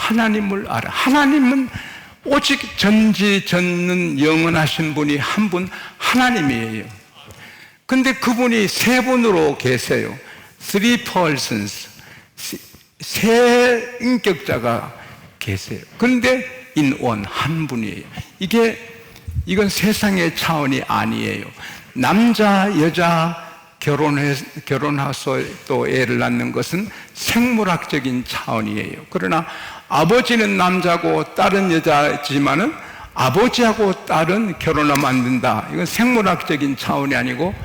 하나님을 알아. 하나님은 오직 전지전능 영원하신 분이 한 분 하나님이에요. 근데 그분이 세 분으로 계세요. Three persons, 세 인격자가 계세요. 그런데 in one, 한 분이에요. 이건 세상의 차원이 아니에요. 남자, 여자 결혼해서 또 애를 낳는 것은 생물학적인 차원이에요. 그러나 아버지는 남자고 딸은 여자지만은 아버지하고 딸은 결혼하면 안 된다. 이건 생물학적인 차원이 아니고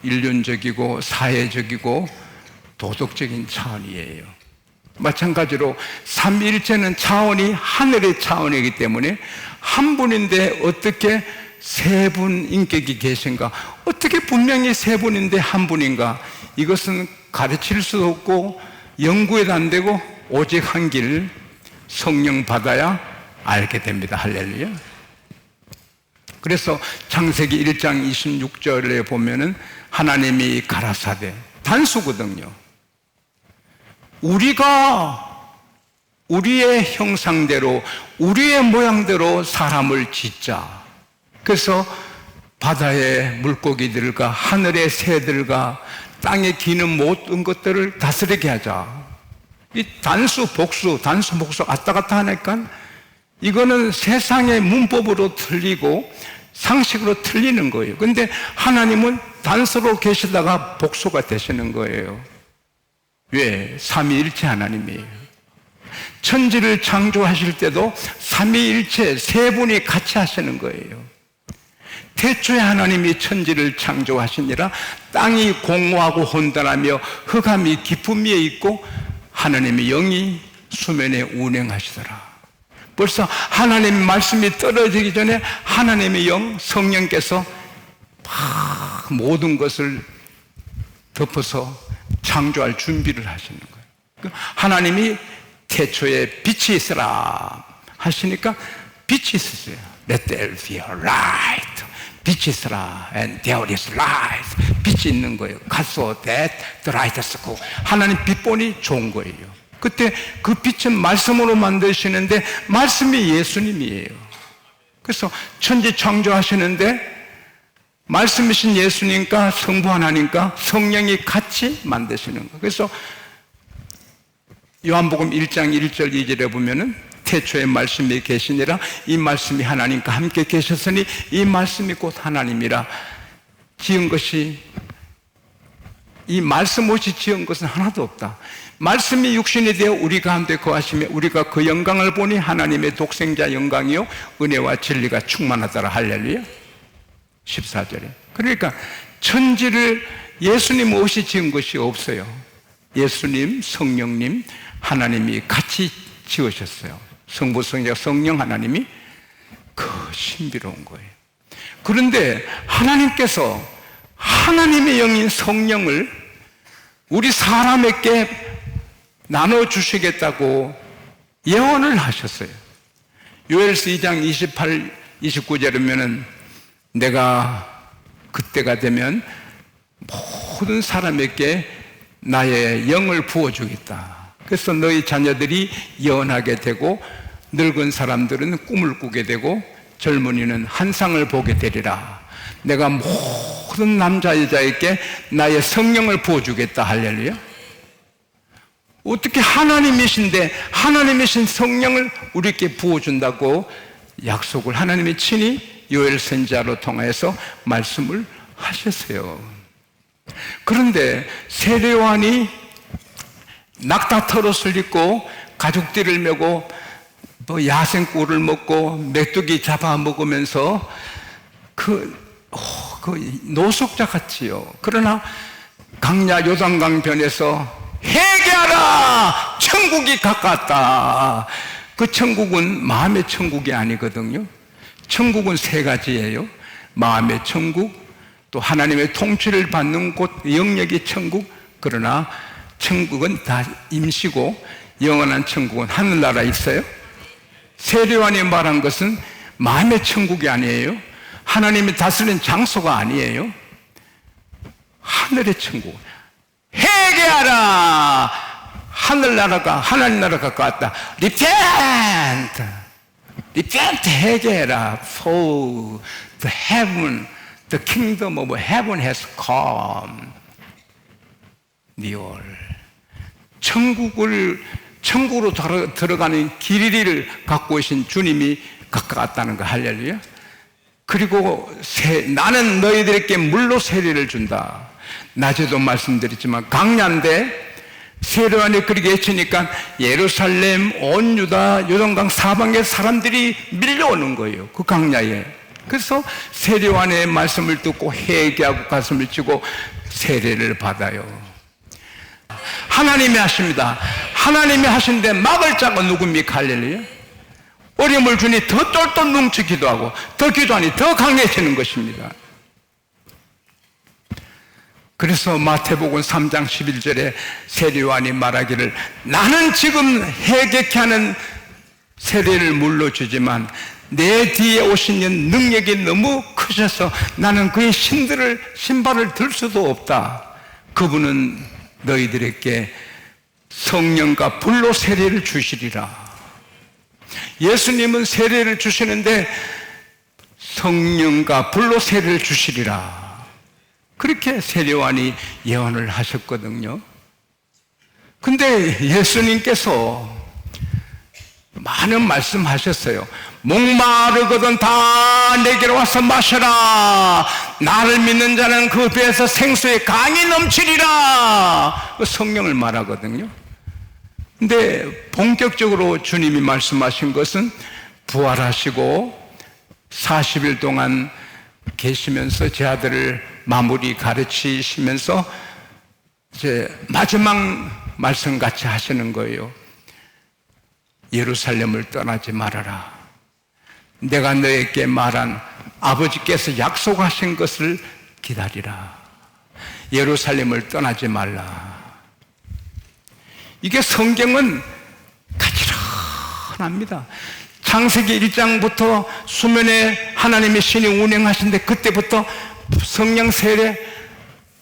인륜적이고 사회적이고 도덕적인 차원이에요. 마찬가지로 삼위일체는 차원이 하늘의 차원이기 때문에 한 분인데 어떻게 세 분 인격이 계신가? 어떻게 분명히 세 분인데 한 분인가? 이것은 가르칠 수도 없고 연구해도 안 되고 오직 한 길, 성령 받아야 알게 됩니다. 할렐루야. 그래서 창세기 1장 26절에 보면은 하나님이 가라사대, 단수거든요. 우리가 우리의 형상대로 우리의 모양대로 사람을 짓자. 그래서 바다의 물고기들과 하늘의 새들과 땅에 기는 모든 것들을 다스리게 하자. 이 단수 복수 왔다 갔다 하니까 이거는 세상의 문법으로 틀리고 상식으로 틀리는 거예요. 근데 하나님은 단수로 계시다가 복수가 되시는 거예요. 왜? 삼위일체 하나님이에요. 천지를 창조하실 때도 삼위일체 세 분이 같이 하시는 거예요. 태초에 하나님이 천지를 창조하시니라 땅이 공허하고 혼돈하며 흑암이 깊음 위에 있고 하나님의 영이 수면에 운행하시더라. 벌써 하나님 말씀이 떨어지기 전에 하나님의 영, 성령께서 막 모든 것을 덮어서 창조할 준비를 하시는 거예요. 하나님이 태초에 빛이 있으라 하시니까 빛이 있었어요. Let there be a light. 빛이 있으라. And there is light. 빛이 있는 거예요. God saw that the light is good. 하나님 빛 보니 좋은 거예요. 그때 그 빛은 말씀으로 만드시는데 말씀이 예수님이에요. 그래서 천지 창조하시는데 말씀이신 예수님과 성부 하나님과 성령이 같이 만드시는 거예요. 그래서 요한복음 1장 1절 2절에 보면은 태초에 말씀이 계시니라 이 말씀이 하나님과 함께 계셨으니 이 말씀이 곧 하나님이라. 지은 것이 이 말씀 없이 지은 것은 하나도 없다. 말씀이 육신이 되어 우리 가운데 거하시며 우리가 그 영광을 보니 하나님의 독생자 영광이요 은혜와 진리가 충만하더라. 할렐루야. 14절에. 그러니까 천지를 예수님 없이 지은 것이 없어요. 예수님, 성령님, 하나님이 같이 지으셨어요. 성부, 성자, 성령 하나님이 그 신비로운 거예요. 그런데 하나님께서 하나님의 영인 성령을 우리 사람에게 나눠주시겠다고 예언을 하셨어요. 요엘서 2장 28, 29절에 보면은 내가 그때가 되면 모든 사람에게 나의 영을 부어주겠다. 그래서 너희 자녀들이 예언하게 되고 늙은 사람들은 꿈을 꾸게 되고 젊은이는 환상을 보게 되리라. 내가 모든 남자 여자에게 나의 성령을 부어주겠다. 할렐루야. 어떻게 하나님이신데 하나님이신 성령을 우리에게 부어준다고 약속을 하나님이 친히 요엘 선지자로 통해서 말씀을 하셨어요. 그런데 세례요한이 낙타털옷을 입고 가죽띠를 메고 뭐 야생꿀을 먹고 메뚜기 잡아먹으면서 그 노숙자 같지요. 그러나 강야 요단강 변에서 회개하라! 천국이 가깝다. 그 천국은 마음의 천국이 아니거든요. 천국은 세 가지예요. 마음의 천국, 또 하나님의 통치를 받는 곳 영역이 천국. 그러나 천국은 다 임시고 영원한 천국은 하늘나라에 있어요. 세례요한이 말한 것은 마음의 천국이 아니에요. 하나님이 다스리는 장소가 아니에요. 하늘의 천국. 회개하라! 하늘나라가 하나님 나라가 가까웠다. Repent! Repent, 회개해라. So the heaven, the kingdom of heaven has come near. 천국으로 들어가는 길이를 갖고 오신 주님이 가까웠다는 거. 할렐루야. 그리고 나는 너희들에게 물로 세례를 준다. 낮에도 말씀드렸지만 강야인데 세례요한이 그렇게 외치니까 예루살렘, 온 유다, 요단강 사방의 사람들이 밀려오는 거예요. 그 강야에. 그래서 세례요한의 말씀을 듣고 회개하고 가슴을 치고 세례를 받아요. 하나님이 하십니다. 하나님이 하시는데 막을 자가 누굽니까? 할렐루야. 어려움을 주니 더 똘똘 뭉쳐 기도하고 더 기도하니 더 강해지는 것입니다. 그래서 마태복음 3장 11절에 세례요한이 말하기를 나는 지금 회개케 하는 세례를 물로 주지만 내 뒤에 오신 이 능력이 너무 크셔서 나는 그의 신발을 들 수도 없다. 그분은 너희들에게 성령과 불로 세례를 주시리라. 예수님은 세례를 주시는데 성령과 불로 세례를 주시리라. 그렇게 세례요한이 예언을 하셨거든요. 근데 예수님께서 많은 말씀하셨어요. 목마르거든 다 내게로 와서 마셔라. 나를 믿는 자는 그 배에서 생수의 강이 넘치리라. 성령을 말하거든요. 근데 본격적으로 주님이 말씀하신 것은 부활하시고 40일 동안 계시면서 제 아들을 마무리 가르치시면서 이제 마지막 말씀 같이 하시는 거예요. 예루살렘을 떠나지 말아라. 내가 너에게 말한 아버지께서 약속하신 것을 기다리라. 예루살렘을 떠나지 말라. 이게 성경은 가지런합니다. 창세기 1장부터 수면에 하나님의 신이 운행하신데 그때부터 성령 세례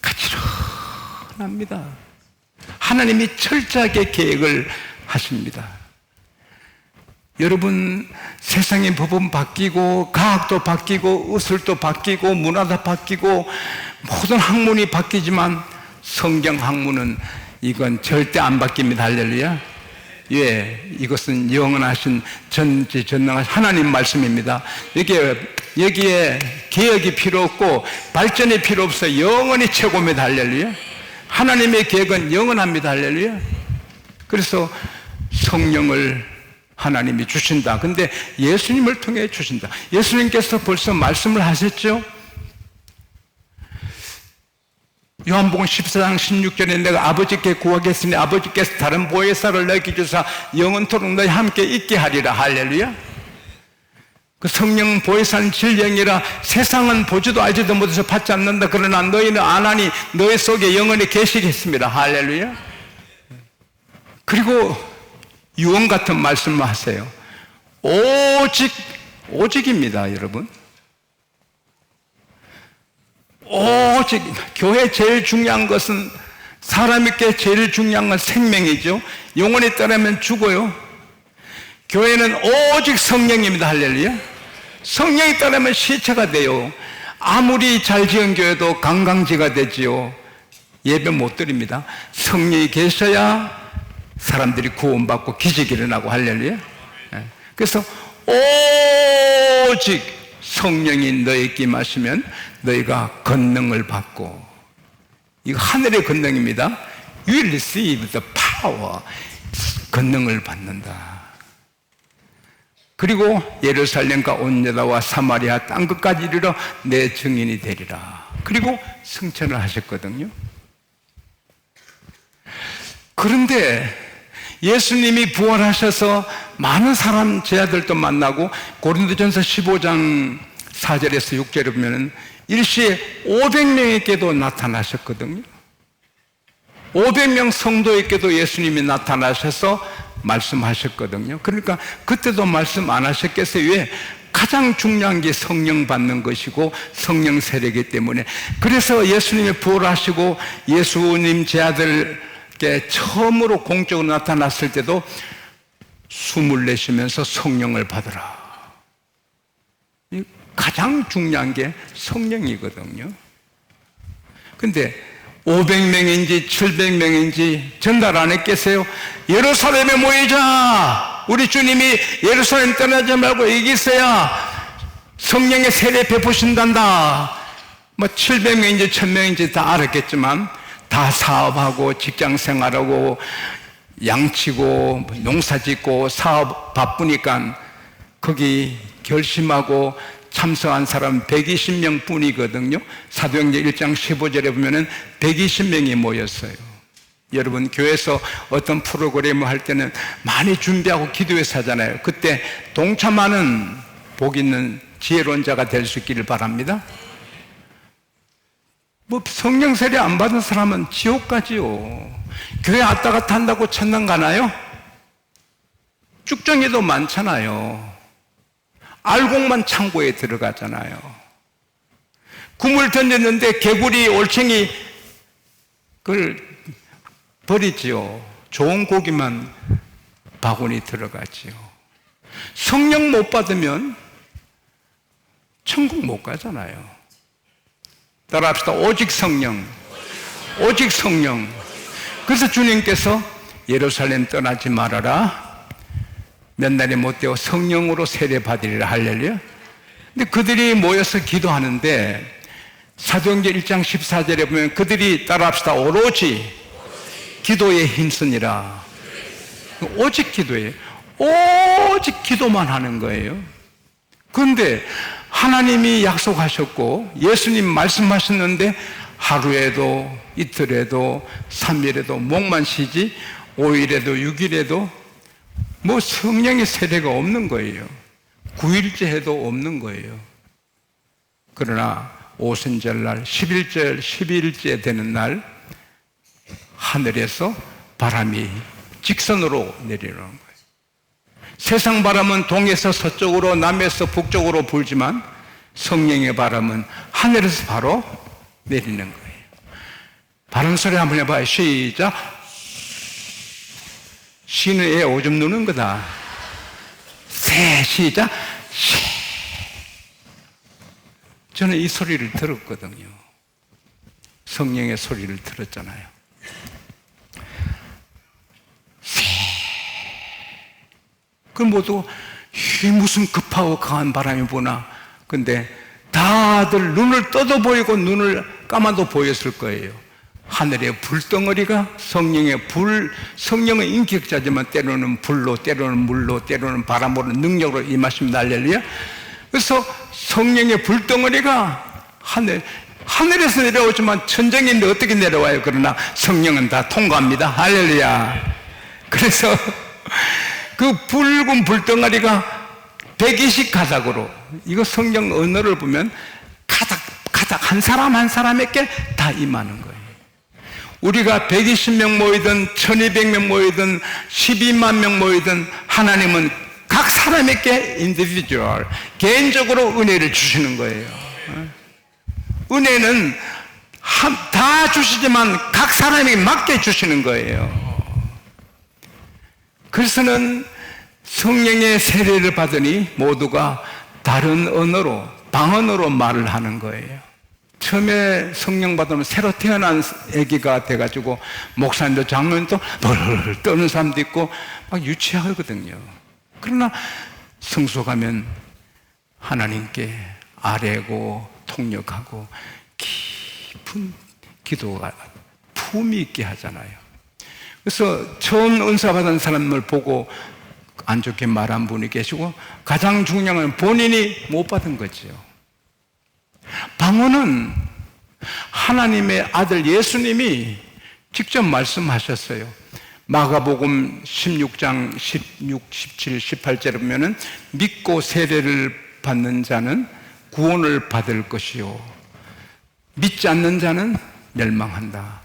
가지런합니다. 하나님이 철저하게 계획을 하십니다. 여러분, 세상의 법은 바뀌고 과학도 바뀌고 의술도 바뀌고 문화도 바뀌고 모든 학문이 바뀌지만 성경 학문은 이건 절대 안 바뀝니다. 할렐루야. 예, 이것은 영원하신 전지전능하신 하나님 말씀입니다. 여기에 개혁이 필요 없고 발전이 필요 없어. 영원히 최고입니다. 할렐루야. 하나님의 계획은 영원합니다. 할렐루야. 그래서 성령을 하나님이 주신다. 근데 예수님을 통해 주신다. 예수님께서 벌써 말씀을 하셨죠. 요한복음 14장 16절에 내가 아버지께 구하겠으니 아버지께서 다른 보혜사를 너희에게 주사 영원토록 너희 함께 있게 하리라. 할렐루야. 그 성령 보혜사는 진령이라 세상은 보지도 알지도 못해서 받지 않는다. 그러나 너희는 아나니 너희 속에 영원히 계시겠습니다. 할렐루야. 그리고 유언 같은 말씀을 하세요. 오직입니다, 여러분. 오직 교회 제일 중요한 것은 사람에게 제일 중요한 건 생명이죠. 영혼이 떠나면 죽어요. 교회는 오직 성령입니다. 할렐루야. 성령이 떠나면 시체가 돼요. 아무리 잘 지은 교회도 관광지가 되지요. 예배 못 드립니다. 성령이 계셔야 사람들이 구원받고 기적이 일어나고. 할렐루야. 그래서 오직 성령이 너에게 임하시면 너희가 권능을 받고, 이거 하늘의 권능입니다. You will receive the power. 권능을 받는다. 그리고 예루살렘과 온 유다와 사마리아 땅 끝까지 이르러 내 증인이 되리라. 그리고 승천을 하셨거든요. 그런데 예수님이 부활하셔서 많은 사람, 제 아들도 만나고, 고린도전서 15장 4절에서 6절에 보면 일시에 500명에게도 나타나셨거든요. 500명 성도에게도 예수님이 나타나셔서 말씀하셨거든요. 그러니까 그때도 말씀 안 하셨겠어요? 왜? 가장 중요한 게 성령 받는 것이고 성령 세례이기 때문에. 그래서 예수님이 부활하시고 예수님 제 아들 처음으로 공적으로 나타났을 때도 숨을 내쉬면서 성령을 받으라. 가장 중요한 게 성령이거든요. 근데 500명인지 700명인지 전달 안 했겠어요? 예루살렘에 모이자! 우리 주님이 예루살렘 떠나지 말고 여기 있어야 성령의 세례 베푸신단다. 700명인지 1000명인지 다 알았겠지만 다 사업하고 직장 생활하고 양치고 농사 짓고 사업 바쁘니까 거기 결심하고 참석한 사람 120명 뿐이거든요. 사도행전 1장 15절에 보면은 120명이 모였어요. 여러분, 교회에서 어떤 프로그램을 할 때는 많이 준비하고 기도해서 하잖아요. 그때 동참하는 복 있는 지혜로운 자가 될 수 있기를 바랍니다. 성령 세례 안 받은 사람은 지옥 가지요. 교회 왔다 갔다 한다고 천당 가나요? 쭉정이도 많잖아요. 알곡만 창고에 들어가잖아요. 굼을 던졌는데 개구리, 올챙이 그걸 버리지요. 좋은 고기만 바구니 들어가지요. 성령 못 받으면 천국 못 가잖아요. 따라합시다. 오직 성령. 오직 성령. 그래서 주님께서 예루살렘 떠나지 말아라. 몇 날이 못 되어 성령으로 세례받으리라. 할렐루야. 근데 그들이 모여서 기도하는데 사도행전 1장 14절에 보면 그들이 따라합시다. 오로지 기도에 힘쓰니라. 오직 기도예요. 오직 기도만 하는 거예요. 그런데 하나님이 약속하셨고 예수님 말씀하셨는데 하루에도 이틀에도 3일에도 목만 쉬지 5일에도 6일에도 성령의 세례가 없는 거예요. 9일째 해도 없는 거예요. 그러나 오순절날 11절 12일째 되는 날 하늘에서 바람이 직선으로 내리는 거예요. 세상 바람은 동에서 서쪽으로 남에서 북쪽으로 불지만 성령의 바람은 하늘에서 바로 내리는 거예요. 바람 소리 한번 해봐요. 시작. 쉬는 애 오줌 누는 거다. 시작. 저는 이 소리를 들었거든요. 성령의 소리를 들었잖아요. 그럼 모두 무슨 급하고 강한 바람이 부나. 근데 다들 눈을 떠도 보이고 눈을 감아도 보였을 거예요. 하늘의 불덩어리가 성령은 인격자지만 때로는 불로, 때로는 물로, 때로는 바람으로 능력으로 임하십니다. 할렐루야. 그래서 성령의 불덩어리가 하늘에서 내려오지만 천정인데 어떻게 내려와요? 그러나 성령은 다 통과합니다. 할렐루야. 그래서 그 붉은 불덩어리가 120 가닥으로, 이거 성경 언어를 보면 가닥 한 사람 한 사람에게 다 임하는 거예요. 우리가 120명 모이든 1200명 모이든 12만 명 모이든 하나님은 각 사람에게 인디비주얼 개인적으로 은혜를 주시는 거예요. 은혜는 다 주시지만 각 사람에게 맞게 주시는 거예요. 그래서는 성령의 세례를 받으니 모두가 다른 언어로, 방언으로 말을 하는 거예요. 처음에 성령 받으면 새로 태어난 아기가 돼가지고 목사님도 장로님도 벌 떠는 사람도 있고 막 유치하거든요. 그러나 성소 가면 하나님께 아뢰고 통역하고 깊은 기도가 품이 있게 하잖아요. 그래서 처음 은사 받은 사람을 보고 안 좋게 말한 분이 계시고 가장 중요한 건 본인이 못 받은 거죠. 방언은 하나님의 아들 예수님이 직접 말씀하셨어요. 마가복음 16장 16, 17, 18절에 보면은 믿고 세례를 받는 자는 구원을 받을 것이요 믿지 않는 자는 멸망한다.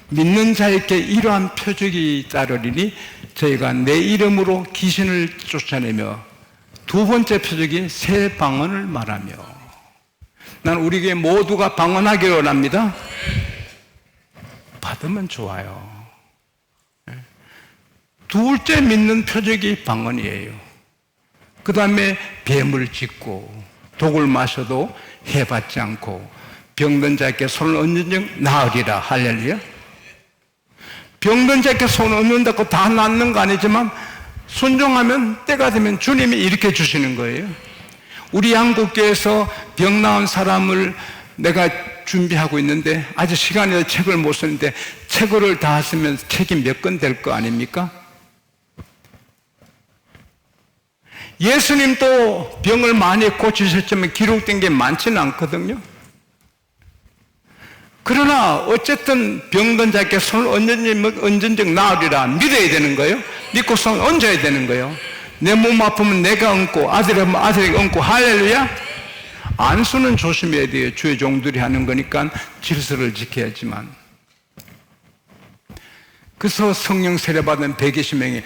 믿는 자에게 이러한 표적이 따르리니 저희가 내 이름으로 귀신을 쫓아내며 두 번째 표적이 새 방언을 말하며. 난 우리 교회 모두가 방언하기를 원합니다. 받으면 좋아요. 둘째 믿는 표적이 방언이에요. 그 다음에 뱀을 짚고 독을 마셔도 해받지 않고 병든 자에게 손을 얹는 즉 나으리라. 할렐루야. 병든 자에게 손을 얹는다고 다 낫는 거 아니지만 순종하면 때가 되면 주님이 일으켜 주시는 거예요. 우리 한국교회에서 병 나은 사람을 내가 준비하고 있는데 아직 시간이 없어서 책을 못 쓰는데 책을 다 쓰면 책이 몇 권 될 거 아닙니까? 예수님도 병을 많이 고치셨지만 기록된 게 많지는 않거든요. 그러나 어쨌든 병든 자에게 손을 얹은 즉 나으리라. 믿어야 되는 거예요. 믿고 손을 얹어야 되는 거예요. 내 몸 아프면 내가 얹고 아들이 아프면 아들이 얹고. 할렐루야. 안수는 조심해야 돼요. 주의 종들이 하는 거니까 질서를 지켜야지만. 그래서 성령 세례받은 120명이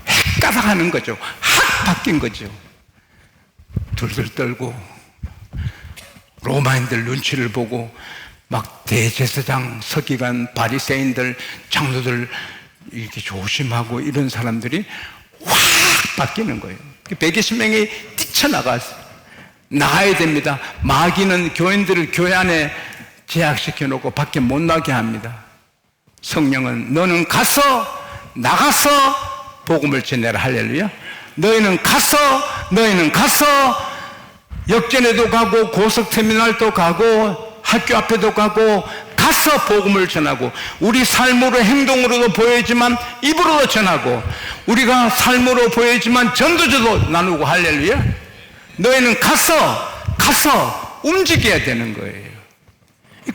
헷가닥 하는 거죠. 확 바뀐 거죠. 둘둘 떨고 로마인들 눈치를 보고 막 대제사장, 서기관, 바리새인들, 장로들 이렇게 조심하고 이런 사람들이 확 바뀌는 거예요. 120명이 뛰쳐나갔어요. 나가야 됩니다. 마귀는 교인들을 교회 안에 제약시켜 놓고 밖에 못 나게 합니다. 성령은 너는 나가서 복음을 전해라. 할렐루야. 너희는 가서 역전에도 가고 고속터미널도 가고 학교 앞에도 가고 가서 복음을 전하고 우리 삶으로 행동으로도 보여지만 입으로도 전하고 우리가 삶으로 보여지만 전도자도 나누고. 할렐루야. 너희는 가서 움직여야 되는 거예요.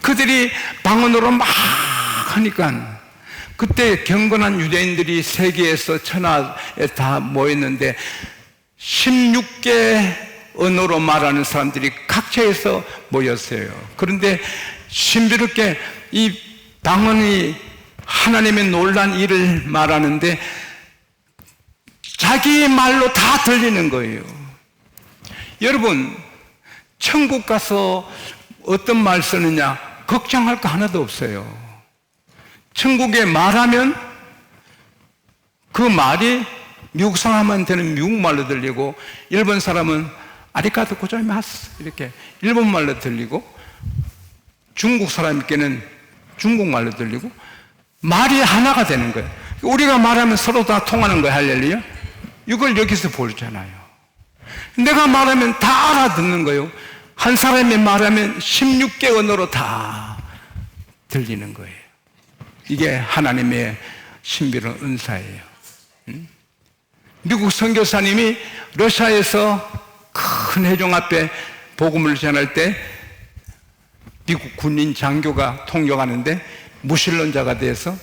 그들이 방언으로 막 하니까 그때 경건한 유대인들이 세계에서 천하에 다 모였는데 16개 언어로 말하는 사람들이 각처에서 모였어요. 그런데 신비롭게 이 방언이 하나님의 놀란 일을 말하는데 자기 말로 다 들리는 거예요. 여러분, 천국 가서 어떤 말 쓰느냐 걱정할 거 하나도 없어요. 천국에 말하면 그 말이 미국 사람한테는 미국말로 들리고 일본 사람은 아리가토 고자이마스 이렇게 일본말로 들리고 중국 사람에게는 중국말로 들리고 말이 하나가 되는 거예요. 우리가 말하면 서로 다 통하는 거예요. 할렐루야. 이걸 여기서 보잖아요. 내가 말하면 다 알아듣는 거예요. 한 사람이 말하면 16개 언어로 다 들리는 거예요. 이게 하나님의 신비로운 은사예요. 미국 선교사님이 러시아에서 큰 회종 앞에 복음을 전할 때 미국 군인 장교가 통역하는데 무신론자가 돼서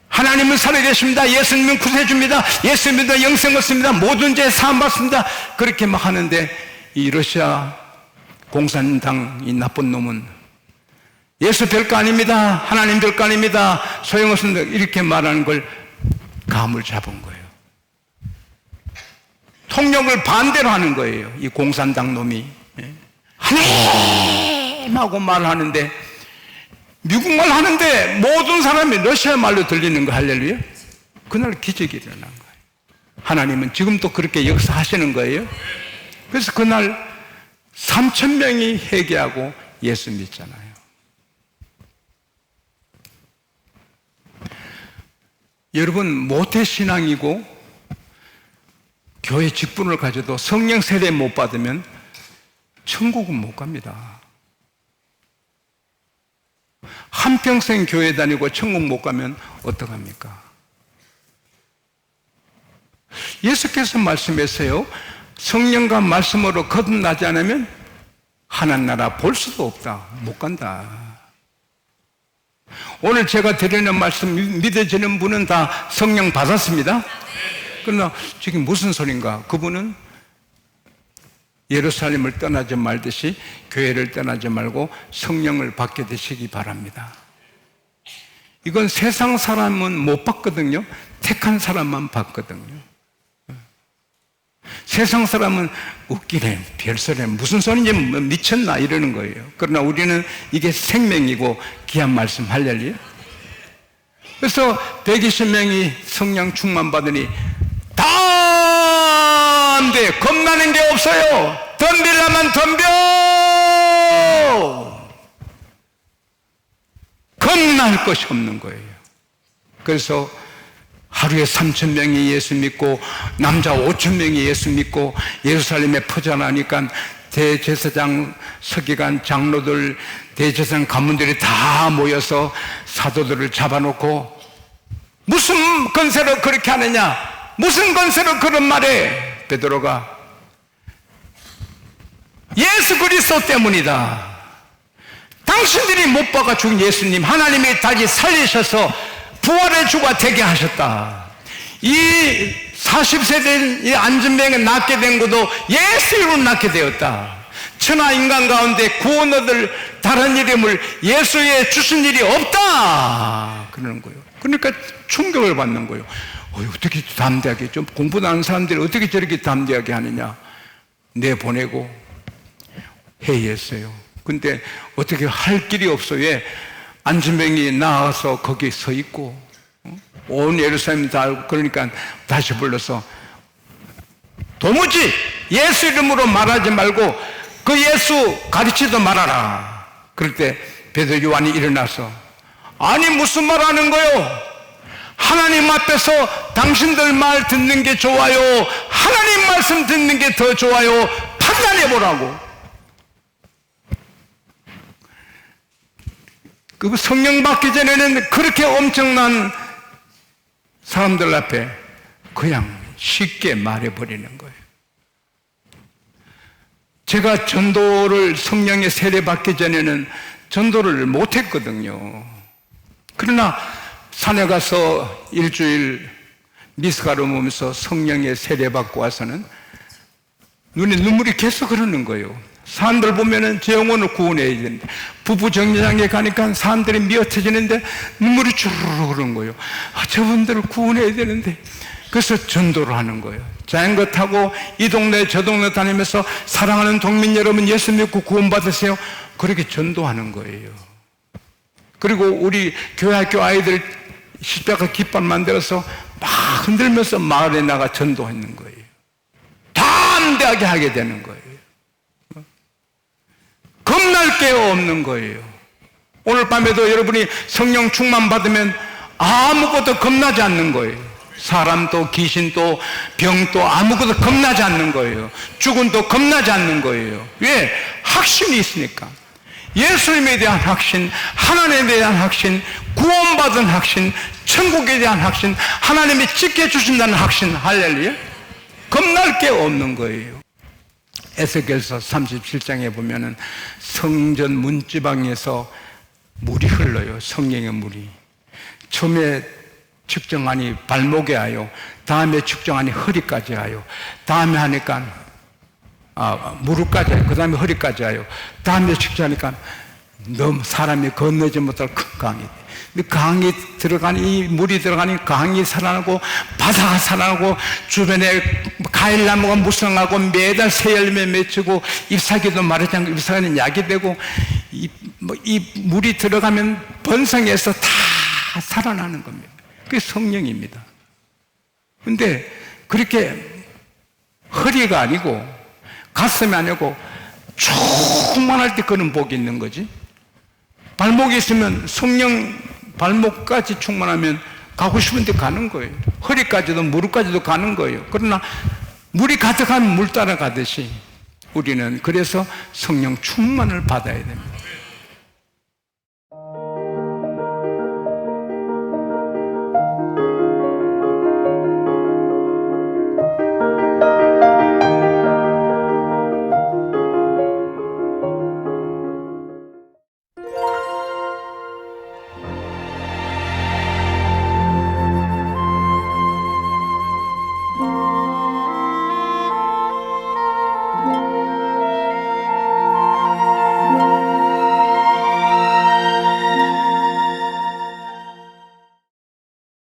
하나님은 살아계십니다. 예수님은 구세주입니다. 예수님은 영생 얻습니다. 모든 죄 사함 받습니다. 그렇게 막 하는데 이 러시아 공산당 이 나쁜 놈은 예수 별거 아닙니다. 하나님 별거 아닙니다. 소용없습니다. 이렇게 말하는 걸 감을 잡은 거예요. 통역을 반대로 하는 거예요. 이 공산당 놈이 하나님하고 말하는데 미국말 하는데 모든 사람이 러시아 말로 들리는 거. 할렐루야. 그날 기적이 일어난 거예요. 하나님은 지금도 그렇게 역사하시는 거예요. 그래서 그날 3,000명이 회개하고 예수 믿잖아요. 여러분, 모태신앙이고 교회 직분을 가져도 성령 세례 못 받으면 천국은 못 갑니다. 한평생 교회 다니고 천국 못 가면 어떡합니까? 예수께서 말씀했어요. 성령과 말씀으로 거듭나지 않으면 하나님 나라 볼 수도 없다. 못 간다. 오늘 제가 드리는 말씀 믿어지는 분은 다 성령 받았습니다. 그러나 지금 무슨 소린가? 그분은 예루살렘을 떠나지 말듯이 교회를 떠나지 말고 성령을 받게 되시기 바랍니다. 이건 세상 사람은 못 받거든요. 택한 사람만 받거든요. 세상 사람은 웃기네, 별소리네, 무슨 소리인지 미쳤나 이러는 거예요. 그러나 우리는 이게 생명이고 귀한 말씀. 할렐루야. 그래서 120명이 성령 충만 받으니 다 안 돼. 겁나는 게 없어요. 덤비려면 덤벼. 겁날 것이 없는 거예요. 그래서 하루에 3,000명이 예수 믿고 남자 5,000명이 예수 믿고 예루살렘에 퍼져나니까 대제사장, 서기관, 장로들, 대제사장 가문들이 다 모여서 사도들을 잡아놓고 무슨 건세로 그렇게 하느냐? 무슨 건세로 그런 말해? 베드로가 예수 그리스도 때문이다. 당신들이 못 박아 죽은 예수님 하나님이 다시 살리셔서 부활의 주가 되게 하셨다. 이 40세 된 이 안전병에 낫게 된 것도 예수 이름으로 낫게 되었다. 천하 인간 가운데 구원 얻을 다른 이름을 예수에 주신 일이 없다. 그러는 거예요. 그러니까 충격을 받는 거예요. 어떻게 담대하게, 좀 공부도 하는 사람들이 어떻게 저렇게 담대하게 하느냐. 내보내고 회의했어요. 근데 어떻게 할 길이 없어. 왜? 안전병이 나와서 거기 서 있고 온 예루살렘 다 알고. 그러니까 다시 불러서 도무지 예수 이름으로 말하지 말고 그 예수 가르치도 말아라. 그럴 때 베드로 요한이 일어나서 아니 무슨 말 하는 거요? 하나님 앞에서 당신들 말 듣는 게 좋아요? 하나님 말씀 듣는 게 더 좋아요? 판단해 보라고. 그 성령 받기 전에는 그렇게 엄청난 사람들 앞에 그냥 쉽게 말해버리는 거예요. 제가 전도를 성령의 세례 받기 전에는 전도를 못했거든요. 그러나 산에 가서 일주일 미스가루 먹으면서 성령의 세례 받고 와서는 눈에 눈물이 계속 흐르는 거예요. 사람들 보면은 제 영혼을 구원해야 되는데 부부 정류장에 가니까 사람들이 미어터지는데 눈물이 주르르 흐르는 거예요. 저분들을 구원해야 되는데. 그래서 전도를 하는 거예요. 자전거 타고 이 동네 저 동네 다니면서 사랑하는 동민 여러분 예수 믿고 구원받으세요. 그렇게 전도하는 거예요. 그리고 우리 교회학교 아이들 십자가 깃발 만들어서 막 흔들면서 마을에 나가 전도하는 거예요. 담대하게 하게 되는 거예요. 겁날 게 없는 거예요. 오늘 밤에도 여러분이 성령 충만 받으면 아무것도 겁나지 않는 거예요. 사람도 귀신도 병도 아무것도 겁나지 않는 거예요. 죽음도 겁나지 않는 거예요. 왜? 확신이 있으니까. 예수님에 대한 확신, 하나님에 대한 확신, 구원받은 확신, 천국에 대한 확신, 하나님이 지켜주신다는 확신. 할렐루야. 겁날 게 없는 거예요. 에스겔서 37장에 보면은 성전 문지방에서 물이 흘러요. 성령의 물이. 처음에 측정하니 발목에 와요. 다음에 측정하니 허리까지 와요. 다음에 하니까 무릎까지 와요. 그 다음에 허리까지 와요. 다음에 측정하니까 너무 사람이 건너지 못할 큰 강이. 강이 들어가니, 이 물이 들어가니 강이 살아나고 바다가 살아나고 주변에 과일나무가 무성하고 매달 새 열매 맺히고 잎사귀도 마르지 않고 잎사귀는 약이 되고 이 물이 들어가면 번성해서 다 살아나는 겁니다. 그게 성령입니다. 근데 그렇게 허리가 아니고 가슴이 아니고 충만할 때 그런 복이 있는 거지. 발목이 있으면 성령 발목까지 충만하면 가고 싶은 데 가는 거예요. 허리까지도 무릎까지도 가는 거예요. 그러나 물이 가득하면 물 따라가듯이 우리는 그래서 성령 충만을 받아야 됩니다.